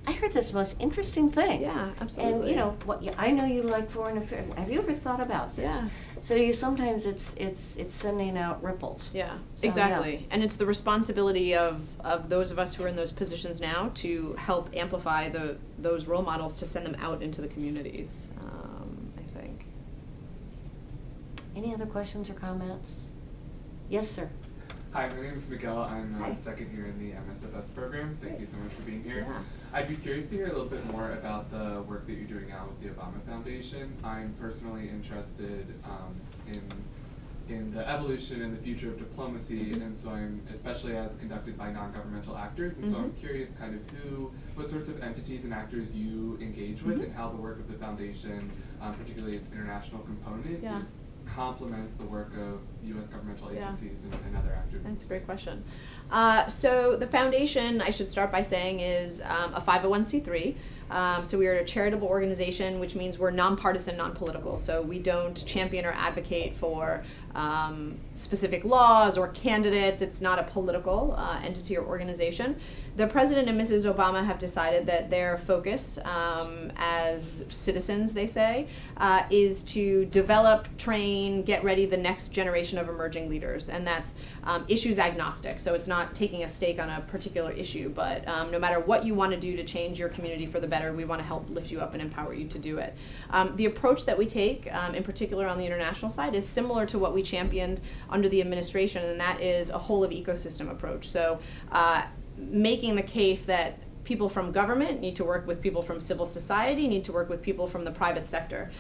I heard this most interesting thing. Yeah, absolutely. And, you know, I know you like foreign affairs. Have you ever thought about this? Yeah. So you sometimes it's sending out ripples. Yeah, So, exactly. yeah. And it's the responsibility of those of us who are in those positions now to help amplify those role models, to send them out into the communities, I think. Any other questions or comments? Yes, sir. Hi, my name is Miguel. I'm a second year in the MSFS program. Thank you so much for being here. Yeah. I'd be curious to hear a little bit more about the work that you're doing now with the Obama Foundation. I'm personally interested in the evolution and the future of diplomacy, and so I'm, especially as conducted by non-governmental actors, and so I'm curious kind of what sorts of entities and actors you engage with, and how the work of the foundation, particularly its international component, complements the work of U.S. governmental agencies and other actors. That's a great question. So the foundation, I should start by saying, is a 501c3. So we are a charitable organization, which means we're nonpartisan, non-political. So we don't champion or advocate for specific laws or candidates. It's not a political entity or organization. The President and Mrs. Obama have decided that their focus as citizens, they say, is to develop, train, get ready the next generation of emerging leaders. And that's issues agnostic. So it's not taking a stake on a particular issue, but no matter what you want to do to change your community for the better, we want to help lift you up and empower you to do it. The approach that we take, in particular on the international side, is similar to what we championed under the administration, and that is a whole of ecosystem approach. So making the case that people from government need to work with people from civil society, need to work with people from the private sector.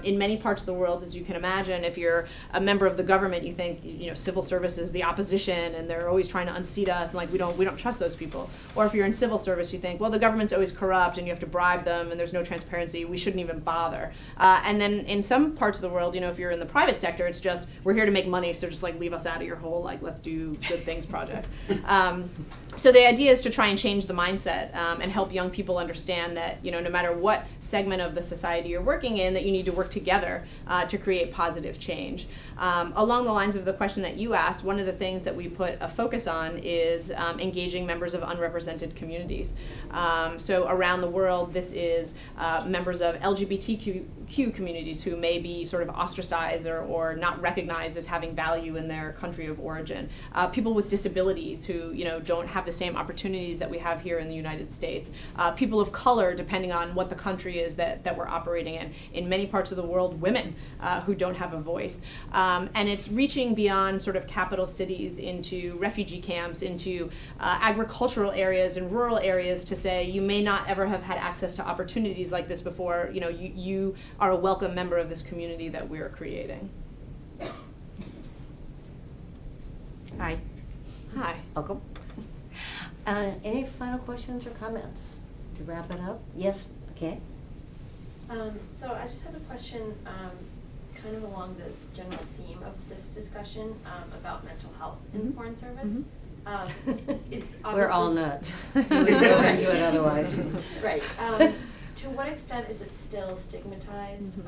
In many parts of the world, as you can imagine, if you're a member of the government, you think, you know, civil service is the opposition and they're always trying to unseat us, and like we don't trust those people. Or if you're in civil service, you think, well, the government's always corrupt and you have to bribe them and there's no transparency, we shouldn't even bother. And then in some parts of the world, you know, if you're in the private sector, it's just, we're here to make money, so just like leave us out of your whole, like, let's do good things project. So the idea is to try and change the mindset and help young people understand that, you know, no matter what segment of the society you're working in, that you need to work together to create positive change. Along the lines of the question that you asked, one of the things that we put a focus on is engaging members of unrepresented communities. So around the world, this is members of LGBTQ LGBTQ communities who may be sort of ostracized or not recognized as having value in their country of origin, people with disabilities who, you know, don't have the same opportunities that we have here in the United States, people of color, depending on what the country is that we're operating in many parts of the world, women who don't have a voice. And it's reaching beyond sort of capital cities into refugee camps, into agricultural areas and rural areas to say you may not ever have had access to opportunities like this before. You know, you are a welcome member of this community that we're creating. Hi. Hi. Welcome. Any final questions or comments to wrap it up? Yes, okay. So I just have a question, kind of along the general theme of this discussion, about mental health in the Foreign Service. It's obviously We're all nuts. We would never do it otherwise. Right. To what extent is it still stigmatized,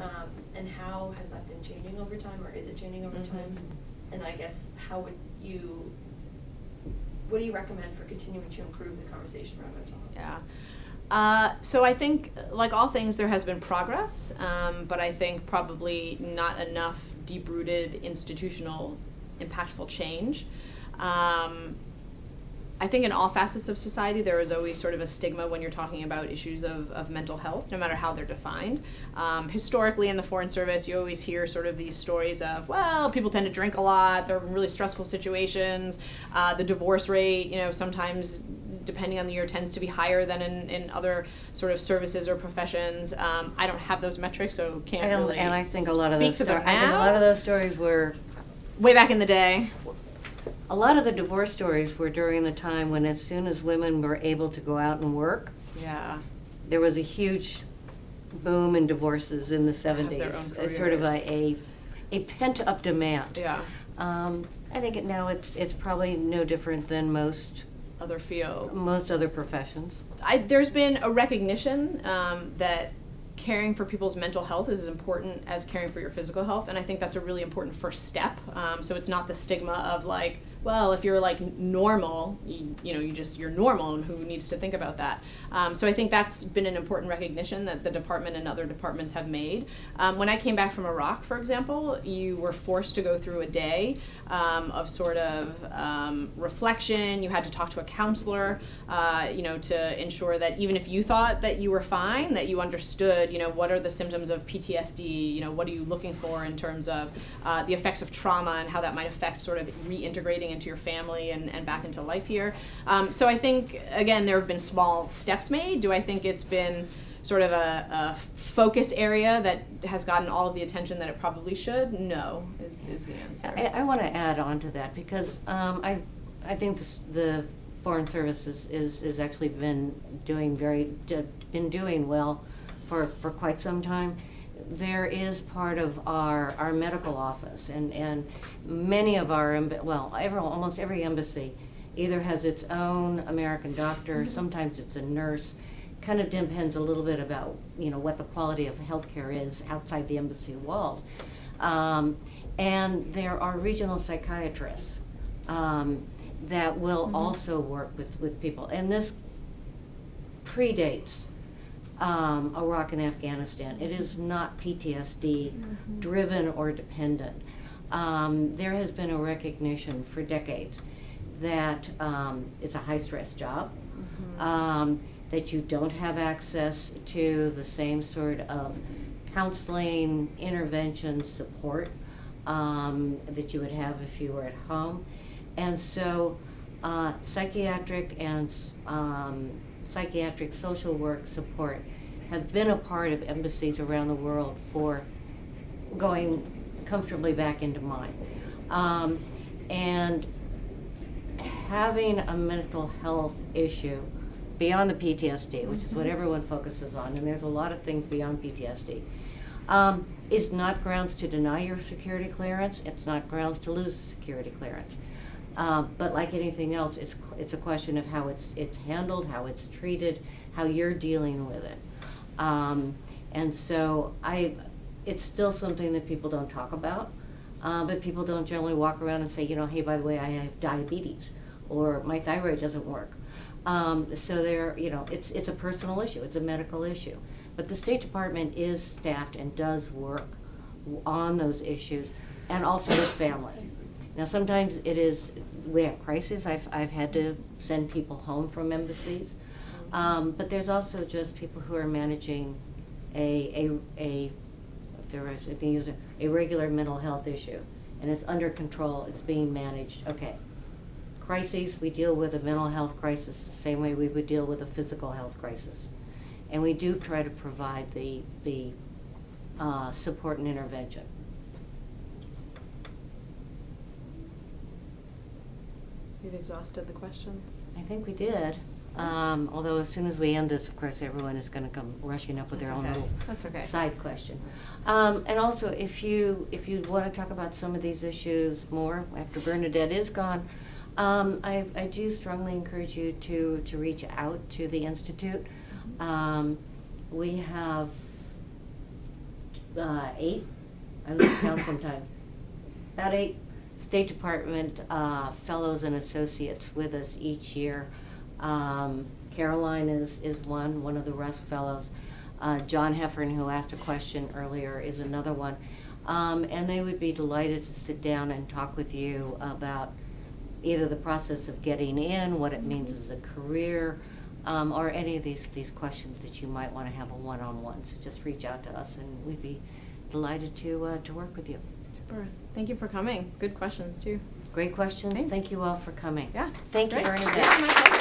and how has that been changing over time, or is it changing over time? And I guess what do you recommend for continuing to improve the conversation around mental health? Yeah. So I think, like all things, there has been progress, but I think probably not enough deep-rooted institutional impactful change. I think in all facets of society, there is always sort of a stigma when you're talking about issues of mental health, no matter how they're defined. Historically, in the Foreign Service, you always hear sort of these stories of, well, people tend to drink a lot, they're in really stressful situations, the divorce rate, you know, sometimes, depending on the year, tends to be higher than in other sort of services or professions. I don't have those metrics, so can't really And I think a lot of speak those to them I think a now. lot of those stories were Way back in the day. a lot of the divorce stories were during the time when, as soon as women were able to go out and work, Yeah. there was a huge boom in divorces in the 70s. own It's sort of careers. a pent-up demand. Yeah. I think now it's probably no different than most Other fields. other professions. There's been a recognition that caring for people's mental health is as important as caring for your physical health, and I think that's a really important first step. So it's not the stigma of like, well, if you're like normal, you're normal, and who needs to think about that? So I think that's been an important recognition that the department and other departments have made. When I came back from Iraq, for example, you were forced to go through a day of sort of reflection. You had to talk to a counselor, to ensure that even if you thought that you were fine, that you understood, what are the symptoms of PTSD, what are you looking for in terms of the effects of trauma and how that might affect sort of reintegrating into your family and back into life here. So I think, again, there have been small steps made. Do I think it's been sort of a focus area that has gotten all of the attention that it probably should? No, is the answer. I want to add on to that because I think the Foreign Service is actually been doing well for quite some time. There is part of our medical office, and many of our almost every embassy either has its own American doctor. Sometimes it's a nurse. Kind of depends a little bit about what the quality of healthcare is outside the embassy walls. And there are regional psychiatrists that will also work with people, and this predates Iraq and Afghanistan. It is not PTSD driven or dependent. There has been a recognition for decades that it's a high stress job, that you don't have access to the same sort of counseling, intervention, support that you would have if you were at home. And so psychiatric and psychiatric social work support have been a part of embassies around the world for going comfortably back into mine. And having a mental health issue beyond the PTSD, which is what everyone focuses on, and there's a lot of things beyond PTSD, is not grounds to deny your security clearance. It's not grounds to lose security clearance. But like anything else, it's a question of how it's handled, how it's treated, how you're dealing with it. And so it's still something that people don't talk about, but people don't generally walk around and say, hey, by the way, I have diabetes, or my thyroid doesn't work, So there, it's a personal issue, it's a medical issue. But the State Department is staffed and does work on those issues, and also with families. Now, sometimes we have crises. I've had to send people home from embassies, but there's also just people who are managing a regular mental health issue, and it's under control. It's being managed. Okay. Crises, we deal with a mental health crisis the same way we would deal with a physical health crisis, and we do try to provide the support and intervention. We've exhausted the questions. I think we did. Although as soon as we end this, of course, everyone is going to come rushing up with their own little side question. And also, if you want to talk about some of these issues more after Bernadette is gone, I do strongly encourage you to reach out to the Institute. We have 8, I lose count sometime, about 8 State Department fellows and associates with us each year. Caroline is one of the Rusk Fellows. John Heffern, who asked a question earlier, is another one. And they would be delighted to sit down and talk with you about either the process of getting in, what it means as a career, or any of these questions that you might want to have a one-on-one. So just reach out to us, and we'd be delighted to work with you. Super. Thank you for coming. Good questions, too. Great questions. Thanks. Thank you all for coming. Yeah. Thank you, great. Bernadette. Yeah, my pleasure.